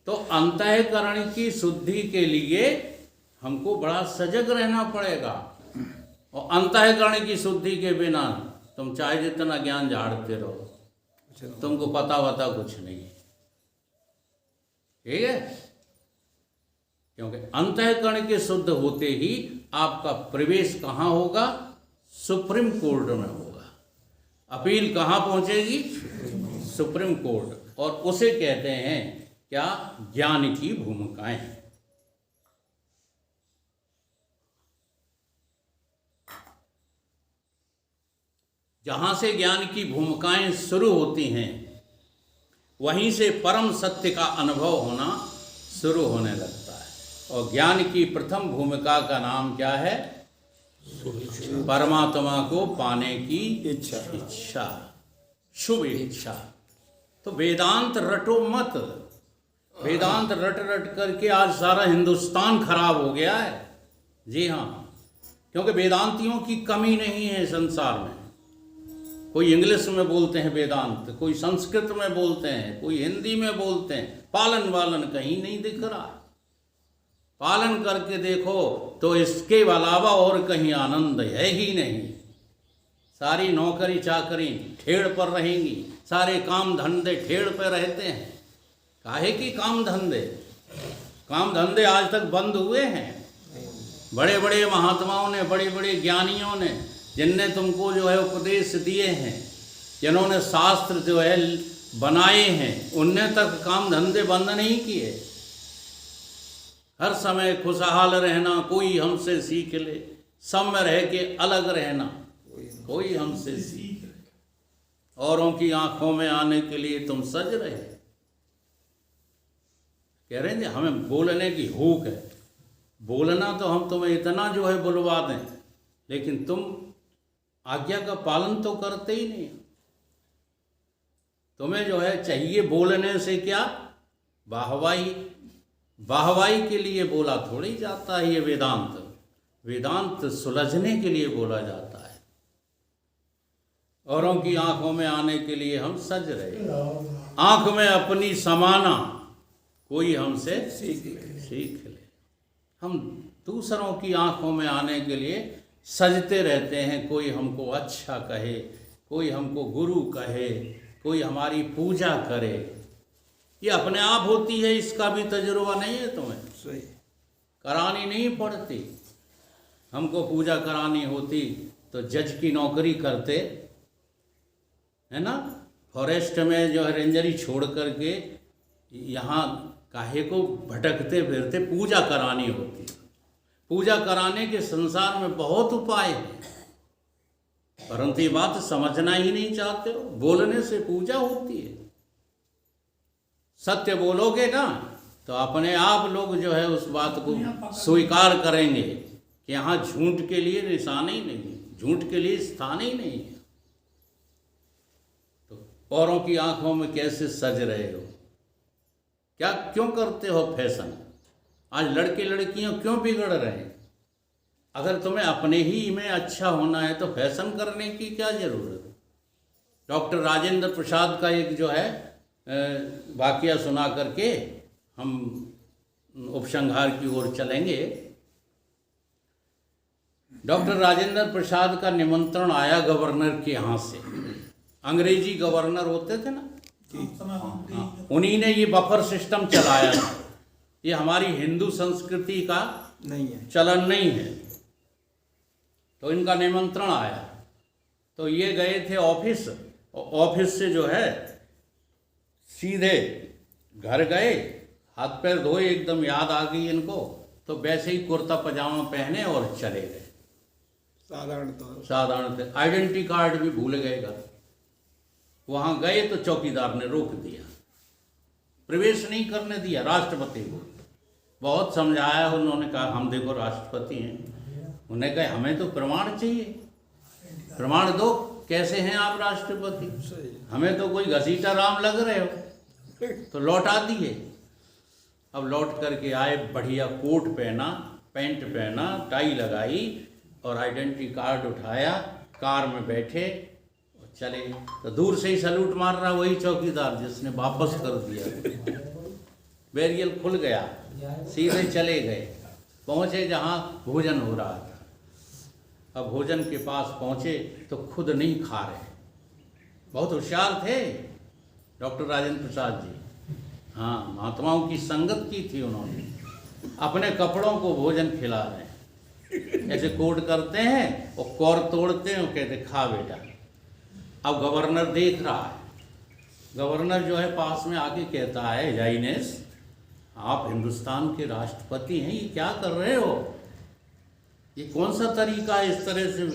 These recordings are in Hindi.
तो अंतःकरण की शुद्धि के लिए हमको बड़ा सजग रहना पड़ेगा। और अंतःकरण की शुद्धि के बिना तुम चाहे जितना ज्ञान झाड़ते रहो, तुमको पता कुछ नहीं है। ठीक है, क्योंकि अंतःकरण के शुद्ध होते ही आपका प्रवेश कहाँ होगा? सुप्रीम कोर्ट में होगा। अपील कहाँ पहुंचेगी? Supreme court. और उसे कहते हैं क्या? ज्ञान की भूमिकाएं। जहां से ज्ञान की भूमिकाएं शुरू होती हैं, वहीं से परम सत्य का अनुभव होना शुरू होने लगता है। और ज्ञान की प्रथम भूमिका का नाम क्या है? परमात्मा को पाने की इच्छा, शुभ इच्छा। तो वेदांत रटो मत। वेदांत रट करके आज सारा हिंदुस्तान खराब हो गया है। जी हाँ, क्योंकि वेदांतियों की कमी नहीं है संसार में। कोई इंग्लिश में बोलते हैं वेदांत, कोई संस्कृत में बोलते हैं, कोई हिंदी में बोलते हैं, पालन वालन कहीं नहीं दिख रहा। पालन करके देखो तो इसके अलावा और कहीं आनंद है ही नहीं। सारी नौकरी चाकरी ठेड़ पर रहेंगी, सारे काम धंधे ठेड़ पर रहते हैं। काहे की काम धंधे? काम धंधे आज तक बंद हुए हैं? बड़े बड़े महात्माओं ने, बड़े बड़े ज्ञानियों ने, जिनने तुमको जो है उपदेश दिए हैं, जिन्होंने शास्त्र जो है बनाए हैं, उनने तक काम धंधे बंद नहीं किए। हर समय खुशहाल रहना, कोई हमसे सीख ले, सब में रह के अलग रहना, कोई हमसे सीख ले। औरों की आंखों में आने के लिए तुम सज रहे। कह रहे हैं हमें बोलने की हुक है। बोलना तो हम तुम्हें इतना जो है बुलवा दें, लेकिन तुम आज्ञा का पालन तो करते ही नहीं। तुम्हें जो है चाहिए बोलने से क्या? वाहवाही। वाहवाही के लिए बोला थोड़ी जाता है ये वेदांत। वेदांत सुलझने के लिए बोला जाता है। औरों की आंखों में आने के लिए हम सज रहे। आंख में अपनी समाना, कोई हमसे सीख ले। हम दूसरों की आंखों में आने के लिए सजते रहते हैं। कोई हमको अच्छा कहे, कोई हमको गुरु कहे, कोई हमारी पूजा करे। ये अपने आप होती है, इसका भी तजुर्बा नहीं है तुम्हें? सही, करानी नहीं पड़ती। हमको पूजा करानी होती तो जज की नौकरी करते, है ना? फॉरेस्ट में जो है रेंजरी छोड़ करके यहाँ काहे को भटकते फिरते पूजा करानी होती। पूजा कराने के संसार में बहुत उपाय हैं, परंतु ये बात समझना ही नहीं चाहते हो। बोलने से पूजा होती है। सत्य बोलोगे ना तो अपने आप लोग जो है उस बात को स्वीकार करेंगे कि यहाँ झूठ के लिए निशान ही नहीं, झूठ के लिए स्थान ही नहीं है। तो औरों की आंखों में कैसे सज रहे हो? क्या क्यों करते हो फैशन? आज लड़के लड़कियां क्यों बिगड़ रहे हैं? अगर तुम्हें अपने ही में अच्छा होना है तो फैशन करने की क्या जरूरत? डॉक्टर राजेंद्र प्रसाद का एक जो है वाकया सुना करके हम उपसंहार की ओर चलेंगे। डॉक्टर राजेंद्र प्रसाद का निमंत्रण आया गवर्नर के यहाँ से। अंग्रेजी गवर्नर होते थे ना, उन्हीं ने ये बफर सिस्टम चलाया था। ये हमारी हिंदू संस्कृति का नहीं है, चलन नहीं है। तो इनका निमंत्रण आया तो ये गए थे ऑफिस। ऑफिस से जो है सीधे घर गए, हाथ पैर धोए, एकदम याद आ गई इनको, तो वैसे ही कुर्ता पजामा पहने और चले गए। साधारण आइडेंटिटी कार्ड भी भूल गए घर। वहाँ गए तो चौकीदार ने रोक दिया, प्रवेश नहीं करने दिया। राष्ट्रपति को बहुत समझाया, उन्होंने कहा हम देखो राष्ट्रपति हैं। उन्हें कहा हमें तो प्रमाण चाहिए, प्रमाण दो, कैसे हैं आप राष्ट्रपति? हमें तो कोई घसीटा राम लग रहे हो। तो लौटा दिए। अब लौट करके आए, बढ़िया कोट पहना, पैंट पहना, टाई लगाई और आइडेंटिटी कार्ड उठाया, कार में बैठे और चले। तो दूर से ही सैल्यूट मार रहा वही चौकीदार जिसने वापस कर दिया। बैरियल खुल गया, सीधे चले गए, पहुँचे जहाँ भोजन हो रहा था। अब भोजन के पास पहुँचे तो खुद नहीं खा रहे। बहुत होशियार थे डॉक्टर राजेंद्र प्रसाद जी। हाँ, महात्माओं की संगत की थी उन्होंने। अपने कपड़ों को भोजन खिला रहे हैं, ऐसे कोट करते हैं और कौर तोड़ते हैं और कहते खा बेटा। अब गवर्नर देख रहा है। गवर्नर जो है पास में आके कहता है, जाइनेस आप हिंदुस्तान के राष्ट्रपति हैं, ये क्या कर रहे हो? ये कौन सा तरीका है इस तरह से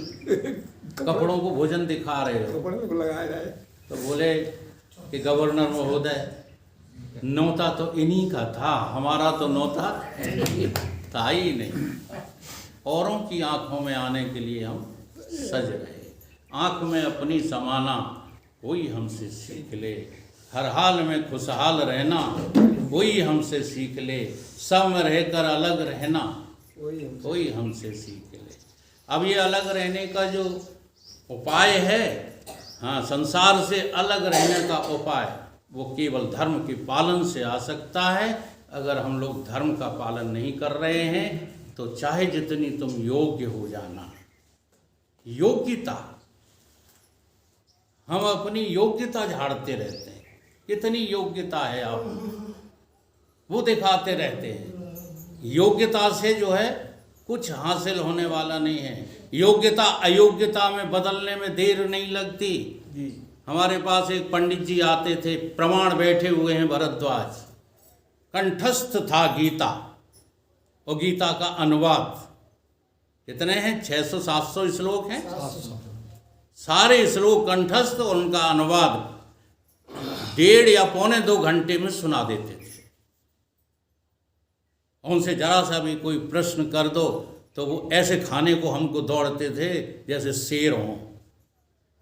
कपड़ों को भोजन दिखा रहे हो? कपड़ों को लगाया जाए। तो बोले कि गवर्नर महोदय, नौता तो इन्हीं का था, हमारा तो नौता था ही नहीं। औरों की आंखों में आने के लिए हम सज रहे, आंख में अपनी समाना कोई हमसे सीख ले, हर हाल में खुशहाल रहना कोई हमसे सीख ले, सब में रहकर अलग रहना कोई हमसे सीख ले। अब ये अलग रहने का जो उपाय है, हाँ, संसार से अलग रहने का उपाय, वो केवल धर्म के पालन से आ सकता है। अगर हम लोग धर्म का पालन नहीं कर रहे हैं तो चाहे जितनी तुम योग्य हो जाना, योग्यता, हम अपनी योग्यता झाड़ते रहते हैं, कितनी योग्यता है आप, वो दिखाते रहते हैं। योग्यता से जो है कुछ हासिल होने वाला नहीं है। योग्यता अयोग्यता में बदलने में देर नहीं लगती। हमारे पास एक पंडित जी आते थे, प्रमाण बैठे हुए हैं भरद्वाज, कंठस्थ था गीता और गीता का अनुवाद कितने हैं, 600-700 श्लोक हैं, सारे श्लोक कंठस्थ और उनका अनुवाद 1.5 या पौने 2 घंटे में सुना देते थे। उनसे जरा सा भी कोई प्रश्न कर दो तो वो ऐसे खाने को हमको दौड़ते थे जैसे शेर हों,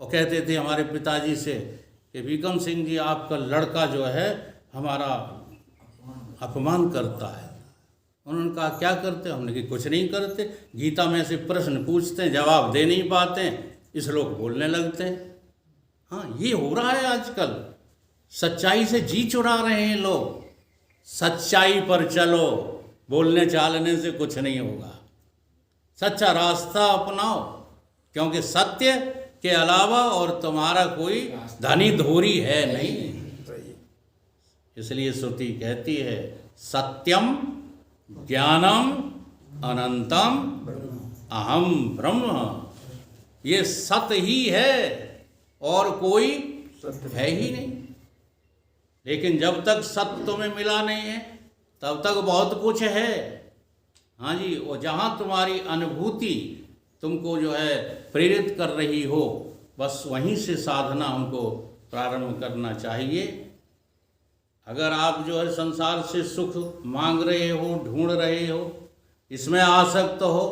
और कहते थे हमारे पिताजी से कि बीकम सिंह जी आपका लड़का जो है हमारा अपमान करता है। उन्होंने कहा क्या करते? हमने कहा कुछ नहीं करते, गीता में से प्रश्न पूछते हैं, जवाब दे नहीं पाते, इस लोग बोलने लगते हैं। हाँ, ये हो रहा है आजकल, सच्चाई से जी चुरा रहे हैं लोग। सच्चाई पर चलो, बोलने चालने से कुछ नहीं होगा। सच्चा रास्ता अपनाओ, क्योंकि सत्य के अलावा और तुम्हारा कोई धनी धोरी है नहीं। इसलिए श्रुति कहती है सत्यम ज्ञानम अनंतम अहम ब्रह्म। ये सत्य ही है और कोई है ही नहीं। लेकिन जब तक सत्य तुम्हें मिला नहीं है तब तक बहुत कुछ है। हाँ जी, और जहाँ तुम्हारी अनुभूति तुमको जो है प्रेरित कर रही हो, बस वहीं से साधना हमको प्रारंभ करना चाहिए। अगर आप जो है संसार से सुख मांग रहे हो, ढूंढ रहे हो, इसमें आसक्त हो,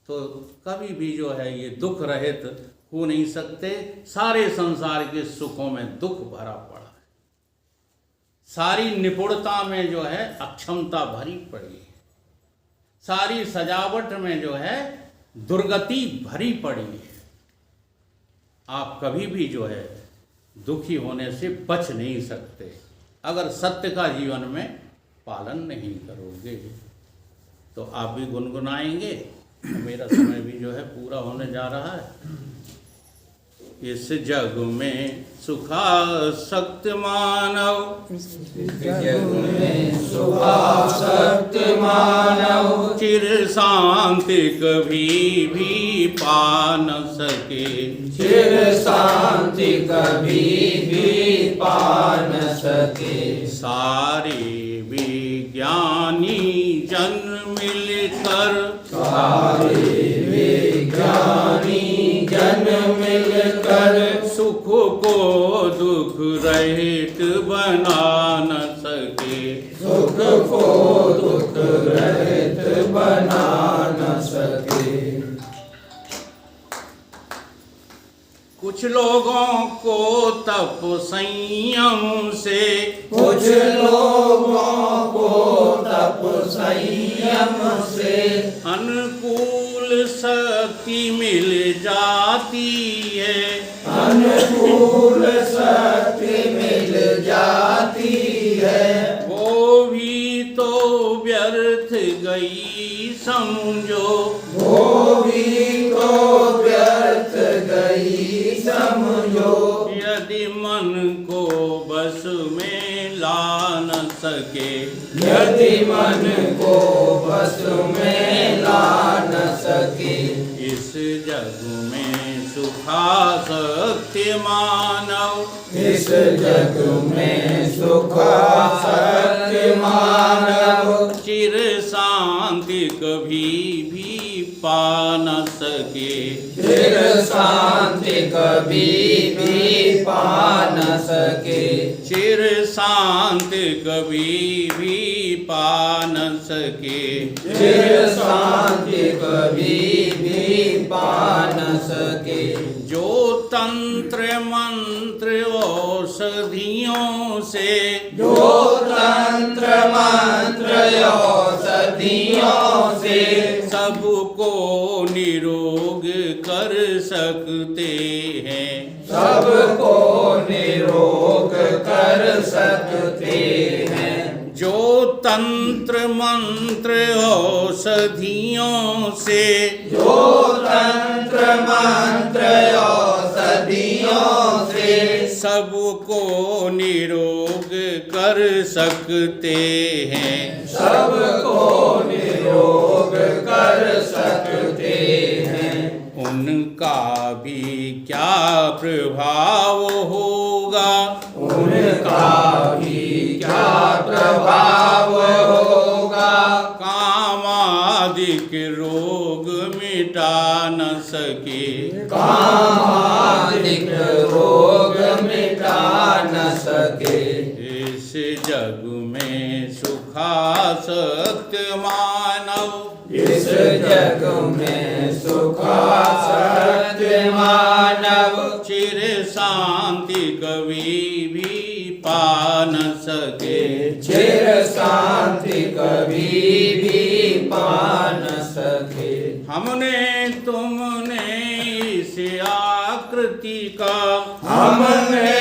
तो कभी भी जो है ये दुख रहित हो नहीं सकते। सारे संसार के सुखों में दुख भरा पड़ा है, सारी निपुणता में जो है अक्षमता भरी पड़ी है, सारी सजावट में जो है दुर्गति भरी पड़ी है। आप कभी भी जो है दुखी होने से बच नहीं सकते अगर सत्य का जीवन में पालन नहीं करोगे। तो आप भी गुनगुनाएंगे। मेरा समय भी जो है पूरा होने जा रहा है। इस जग में सुखासक्त मानव, चिर शांति कभी भी पा न सके, चिर शांति कभी भी पा न सके। सारे विज्ञानी जन मिलकर, सारे विज्ञानी जन मिलकर सुख को दुख रहित बना न सके, सुख को दुख रहित बना न सके। कुछ लोगों को तप संयम से, कुछ लोगों को तप संयम से अनुकूल शक्ति मिल जाती है, अनुकूल शक्ति मिल जाती है। वो भी व्यर्थ गई समझो, वो भी तो व्यर्थ गई समझो। यदि मन को बस में ला न सके, यदि मन को बस में ला न सके, इस जग में सुखासक्ति मानव, इस जग में सुखासक्ति मानव, चिर शांति कभी भी पा न सके, चिर शांति कभी भी पा न सके, चिर शांति कभी भी पा न सके, चिर शांति कभी भी पा न सके। जो तंत्र मंत्र औषधियों से, जो तंत्र मंत्र औषधियों से सबको निरोग कर सकते हैं, सबको निरोग कर सकते हैं। जो तंत्र मंत्र औषधियों से, जो तंत्र मंत्र औषधियों से सबको निरोग कर सकते हैं, सबको निरोग कर सकते हैं। उनका भी क्या प्रभाव होगा, उनका भी क्या प्रभाव होगा, कामादिक रोग मिटा न सके, कामादिक रोग मिटा न सके। इस जग में सुखासक्त मानव, इस जग में सुखासक्त मानव, चिर शांति कभी भी पा न सके, चिर शांति कभी भी पा न सके। हमने तुमने इस आकृति का, हमने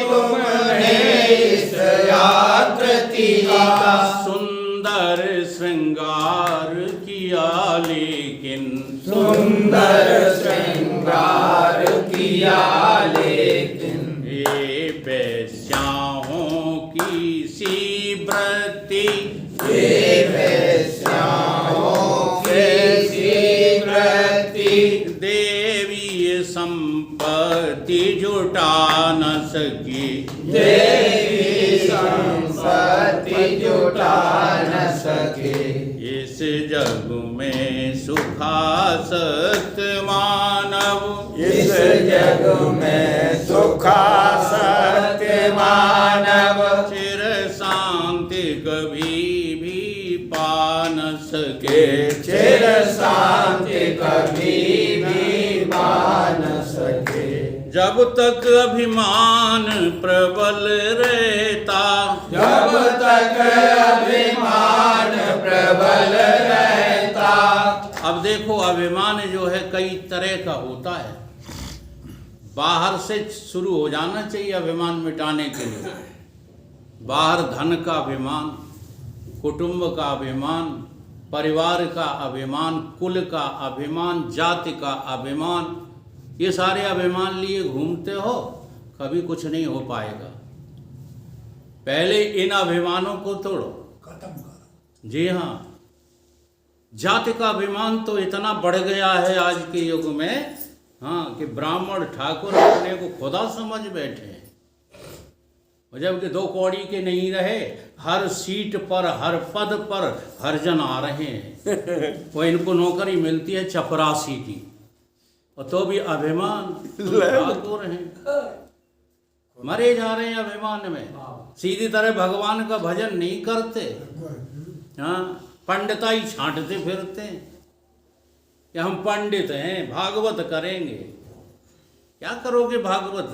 तुमने इस आकृति का सुंदर श्रृंगार किया, लेकिन सुंदर श्रृंगार किया, लेकिन ये वेश्याओं की सी वृत्ति, ये वेश्याओं की सी वृत्ति देवी संपत्ति जुटा न सकी, देवी संपत्ति जुटा न सके। इस जग में सुखासक्त मानव, इस जग में सुखासक्त मानव, चिर शांति कभी भी पा न सके, चिर शांति कभी भी पा न सके। जब तक अभिमान प्रबल रहता, जब तक अभिमान प्रबल रहता। अब देखो अभिमान जो है कई तरह का होता है, बाहर से शुरू हो जाना चाहिए अभिमान मिटाने के लिए। बाहर धन का अभिमान, कुटुंब का अभिमान, परिवार का अभिमान, कुल का अभिमान, जाति का अभिमान, ये सारे अभिमान लिए घूमते हो, कभी कुछ नहीं हो पाएगा। पहले इन अभिमानों को तोड़ो, खत्म करो। जी हाँ, जाति का अभिमान तो इतना बढ़ गया है आज के युग में, हाँ, कि ब्राह्मण ठाकुर अपने को खुदा समझ बैठे हैं। और जबकि दो कौड़ी के नहीं रहे, हर सीट पर, हर पद पर हर जन आ रहे हैं। वो इनको नौकरी मिलती है चपरासी की, और तो भी अभिमान ठाकुर हैं, मरे जा रहे हैं अभिमान में। सीधी तरह भगवान का भजन नहीं करते, हाँ, पंडिताई छांटते फिरते हैं कि हम पंडित हैं, भागवत करेंगे। क्या करोगे भागवत,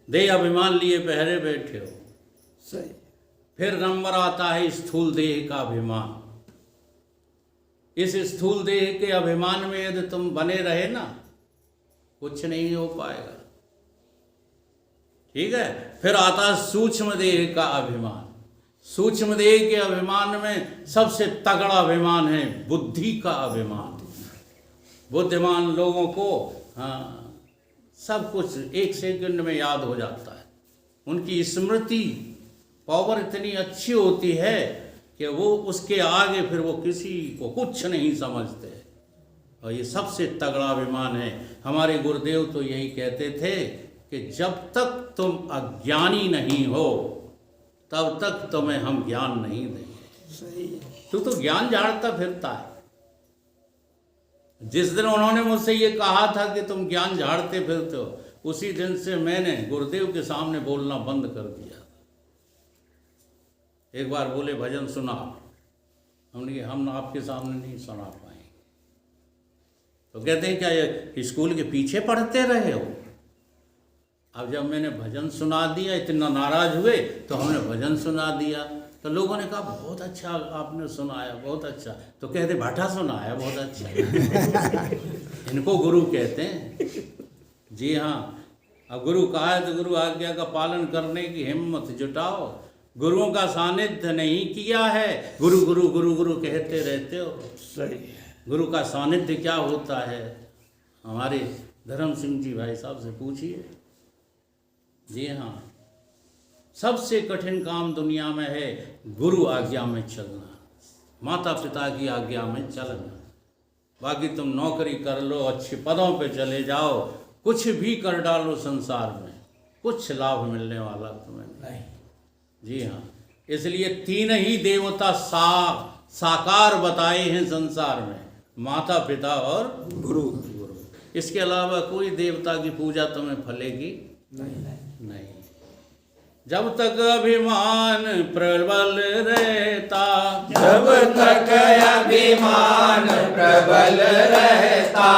देह अभिमान लिए पहरे बैठे हो। सही। फिर नंबर आता है स्थूल देह का अभिमान। इस स्थूल देह के अभिमान में यदि तुम बने रहे ना, कुछ नहीं हो पाएगा, ठीक है। फिर आता सूक्ष्म देह का अभिमान, सूक्ष्म देह के अभिमान में सबसे तगड़ा अभिमान है बुद्धि का अभिमान। बुद्धिमान लोगों को सब कुछ एक सेकंड में याद हो जाता है। उनकी स्मृति पावर इतनी अच्छी होती है कि वो उसके आगे फिर वो किसी को कुछ नहीं समझते। और ये सबसे तगड़ा अभिमान है। हमारे गुरुदेव तो यही कहते थे कि जब तक तुम अज्ञानी नहीं हो तब तक तुम्हें हम ज्ञान नहीं देंगे। सही। तू तो ज्ञान झाड़ता फिरता है। जिस दिन उन्होंने मुझसे ये कहा था कि तुम ज्ञान झाड़ते फिरते हो, उसी दिन से मैंने गुरुदेव के सामने बोलना बंद कर दिया। एक बार बोले भजन सुना, हमने कहा हम आपके सामने नहीं सुना पाए। तो कहते हैं क्या ये स्कूल के पीछे पढ़ते रहे हो? अब जब मैंने भजन सुना दिया, इतना नाराज हुए तो हमने भजन सुना दिया। तो लोगों ने कहा बहुत अच्छा आपने सुनाया, बहुत अच्छा। तो कहते भाटा सुनाया, बहुत अच्छा। इनको गुरु कहते हैं। जी हाँ, अब गुरु कहा है तो गुरु आज्ञा का पालन करने की हिम्मत जुटाओ। गुरुओं का सानिध्य नहीं किया है, गुरु गुरु गुरु गुरु कहते रहते हो। सही। गुरु का सानिध्य क्या होता है? हमारे धर्म सिंह जी भाई साहब से पूछिए। जी हाँ, सबसे कठिन काम दुनिया में है गुरु आज्ञा में चलना, माता पिता की आज्ञा में चलना। बाकी तुम नौकरी कर लो, अच्छे पदों पे चले जाओ, कुछ भी कर डालो संसार में, कुछ लाभ मिलने वाला तुम्हें नहीं। जी हाँ, इसलिए तीन ही देवता साकार बताए हैं संसार में, माता पिता और गुरु। इसके अलावा कोई देवता की पूजा तुम्हें फलेगी नहीं। जब तक अभिमान प्रबल रहता, जब तक अभिमान प्रबल रहता,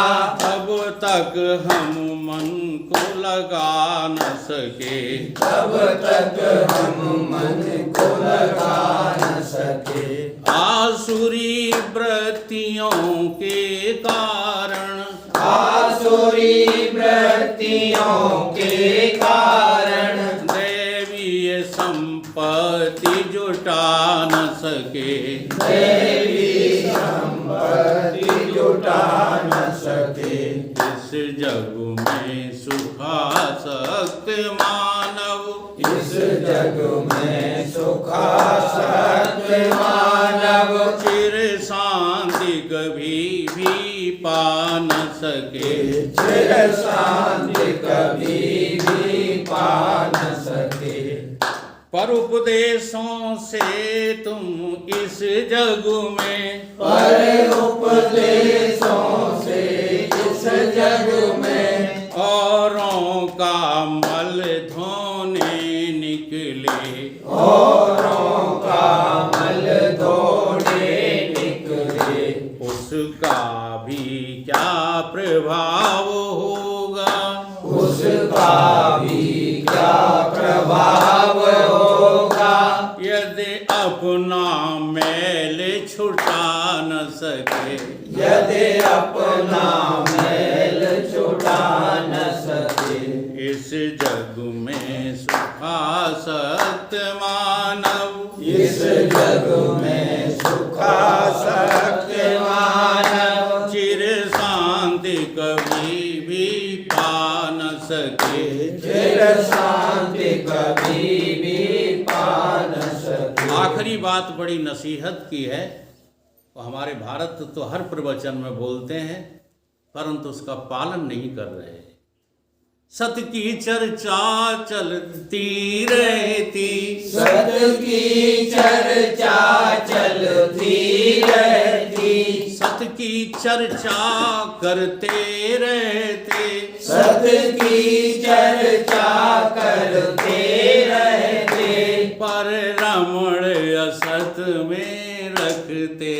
तब तक हम मन को लगा न सके, तब तक हम मन को लगा न सके। आसुरी वृत्तियों के कारण, आसुरी वृत्तियों के कारण, दैवीय संपत्ति जुटा न सके, देवी संपत्ति जुटा न सके। इस जग में सुखासक्त मानव, इस जग में सुखासक्त मानव, चिर शांति कभी भी पा न सके, चिर शांति कभी भी पा न सके। पर उपदेशों से तुम इस जग में, पर उपदेशों से इस जग में, औरों का मल धोने निकले, औरों का मल धोने निकले। उसका भी क्या प्रभाव होगा, उसका भी क्या प्रभाव होगा, यदि अपना मैल छुटा न सके, यदि अपना मैल छुटा न सके। इस जग में सुखासक्त मानव, इस जग में सुखासक्त मानव, चिर शांति कभी भी पा न सके, चिर शांति कभी भी पा न सके। आखिरी बात बड़ी नसीहत की है। वो हमारे भारत तो हर प्रवचन में बोलते हैं, परंतु उसका पालन नहीं कर रहे। सत की चर्चा चलती रहती, सत की चर्चा चलती रहती, सत की चर्चा करते रहते, सत की चर्चा करते रहते, पर रमण असत में रखते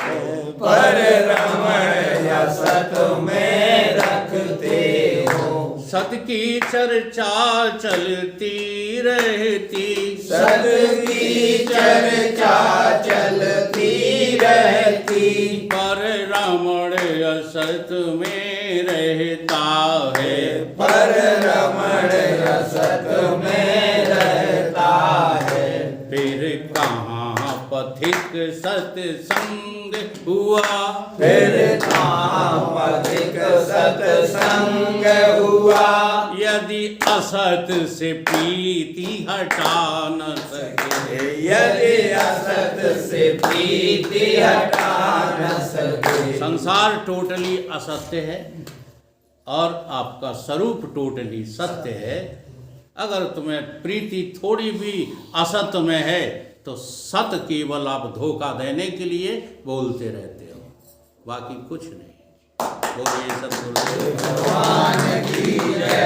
हो, पर रमण असत में रखते हो। सत की चर्चा चलती रहती, सत की चर्चा चलती रहती, पर रमण असत में रहता है, पर रमण असत में रहता है। फिर कहाँ अधिक सत्संग हुआ, फिर काम अधिक सत्संग हुआ। यदि असत से प्रीति हटा न सके, यदि असत से प्रीति हटा न सके। संसार टोटली असत्य है और आपका स्वरूप टोटली सत्य है। अगर तुम्हें प्रीति थोड़ी भी असत्य में है तो सत केवल आप धोखा देने के लिए बोलते रहते हो, बाकी कुछ नहीं। बोलिए सतगुरु भगवान की जय।